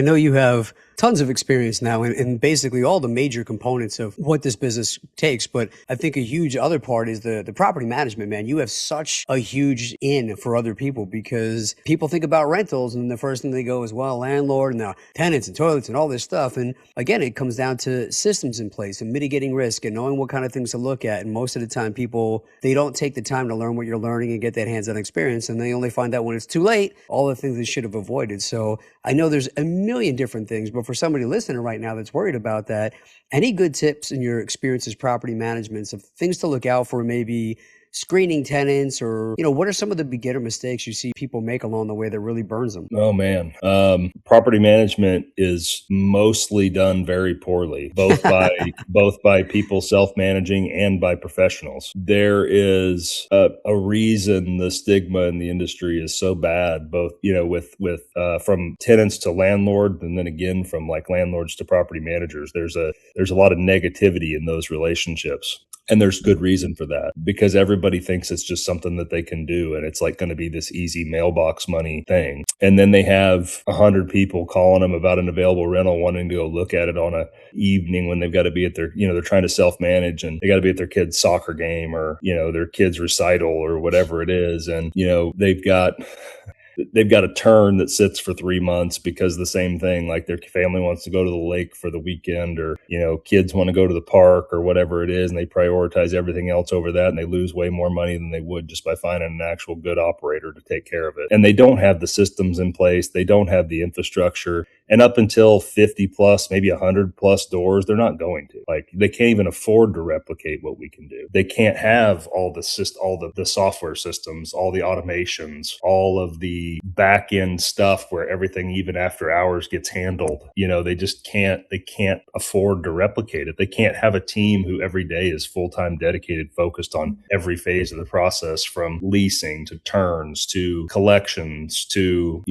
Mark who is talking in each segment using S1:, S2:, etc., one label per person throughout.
S1: I know you have tons of experience now in basically all the major components of what this business takes. But I think a huge other part is the property management, man. You have such a huge in for other people because people think about rentals and the first thing they go is, well, landlord and the tenants and toilets and all this stuff. And again, it comes down to systems in place and mitigating risk and knowing what kind of things to look at. And most of the time people, they don't take the time to learn what you're learning and get that hands-on experience. And they only find out when it's too late, all the things they should have avoided. So I know there's a million different things, but for somebody listening right now that's worried about that, any good tips in your experience as property management of things to look out for, maybe screening tenants, or, what are some of the beginner mistakes you see people make along the way that really burns them?
S2: Oh man. Property management is mostly done very poorly, both by people self-managing and by professionals. There is a reason the stigma in the industry is so bad, both, with from tenants to landlord, and then again from like landlords to property managers. There's a lot of negativity in those relationships. And there's good reason for that, because everybody thinks it's just something that they can do. And it's like going to be this easy mailbox money thing. And then they have 100 people calling them about an available rental, wanting to go look at it on a evening when they've got to be at their, they're trying to self-manage and they got to be at their kid's soccer game or, their kid's recital or whatever it is. And, they've got a turn that sits for 3 months because the same thing, like their family wants to go to the lake for the weekend, or, kids want to go to the park or whatever it is. And they prioritize everything else over that. And they lose way more money than they would just by finding an actual good operator to take care of it. And they don't have the systems in place. They don't have the infrastructure. And up until 50 plus, maybe 100 plus doors, they're not going to. Like, they can't even afford to replicate what we can do. They can't have all the software systems, all the automations, all of the back end stuff where everything, even after hours, gets handled. They just can't afford to replicate it. They can't have a team who every day is full-time dedicated, focused on every phase of the process, from leasing to turns to collections to,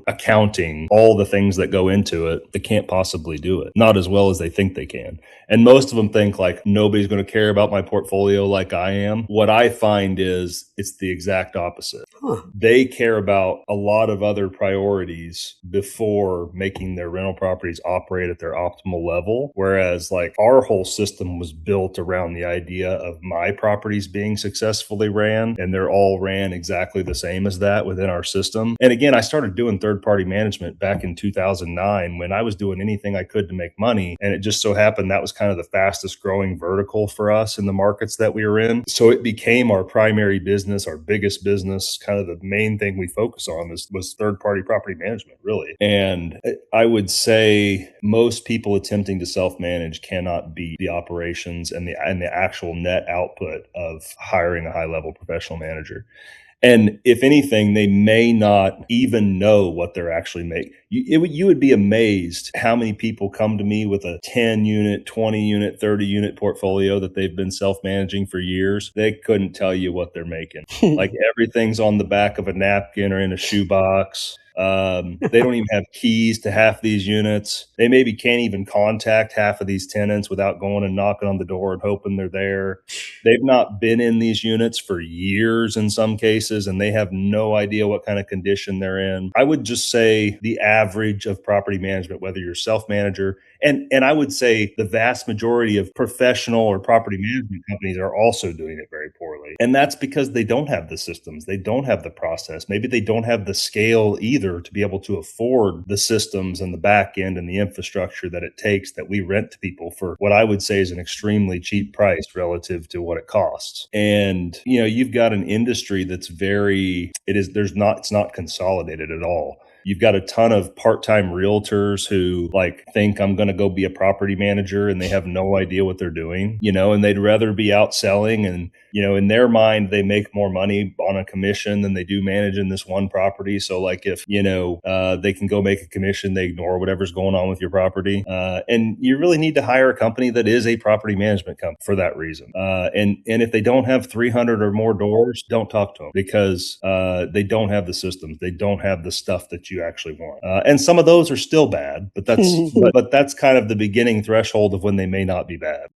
S2: accounting, all the things that go into it. They can't possibly do it, not as well as they think they can. And most of them think like, nobody's going to care about my portfolio like I am. What I find is it's the exact opposite. They care about a lot of other priorities before making their rental properties operate at their optimal level. Whereas like our whole system was built around the idea of my properties being successfully ran, and they're all ran exactly the same as that within our system. And again, I started doing third-party management back in 2009 when I was doing anything I could to make money. And it just so happened that was kind of the fastest growing vertical for us in the markets that we were in. So it became our primary business, our biggest business, kind of the main thing we focus on was third-party property management, really. And I would say most people attempting to self-manage cannot beat the operations and the actual net output of hiring a high-level professional manager. And if anything, they may not even know what they're actually making. You would be amazed how many people come to me with a 10 unit, 20 unit, 30 unit portfolio that they've been self-managing for years. They couldn't tell you what they're making. Like, everything's on the back of a napkin or in a shoebox. They don't even have keys to half these units. They maybe can't even contact half of these tenants without going and knocking on the door and hoping they're there. They've not been in these units for years in some cases, and they have no idea what kind of condition they're in. I would just say the average of property management, whether you're self-manager, and I would say the vast majority of professional or property management companies are also doing it very poorly. And that's because they don't have the systems. They don't have the process. Maybe they don't have the scale either to be able to afford the systems and the back end and the infrastructure that it takes that we rent to people for what I would say is an extremely cheap price relative to what it costs. And, you've got an industry that's it's not consolidated at all. You've got a ton of part-time realtors who think I'm going to go be a property manager, and they have no idea what they're doing, and they'd rather be out selling. And, in their mind, they make more money on a commission than they do managing this one property. So if, they can go make a commission, they ignore whatever's going on with your property. And you really need to hire a company that is a property management company for that reason. And if they don't have 300 or more doors, don't talk to them, because they don't have the systems. They don't have the stuff that you actually want. And some of those are still bad, but that's kind of the beginning threshold of when they may not be bad.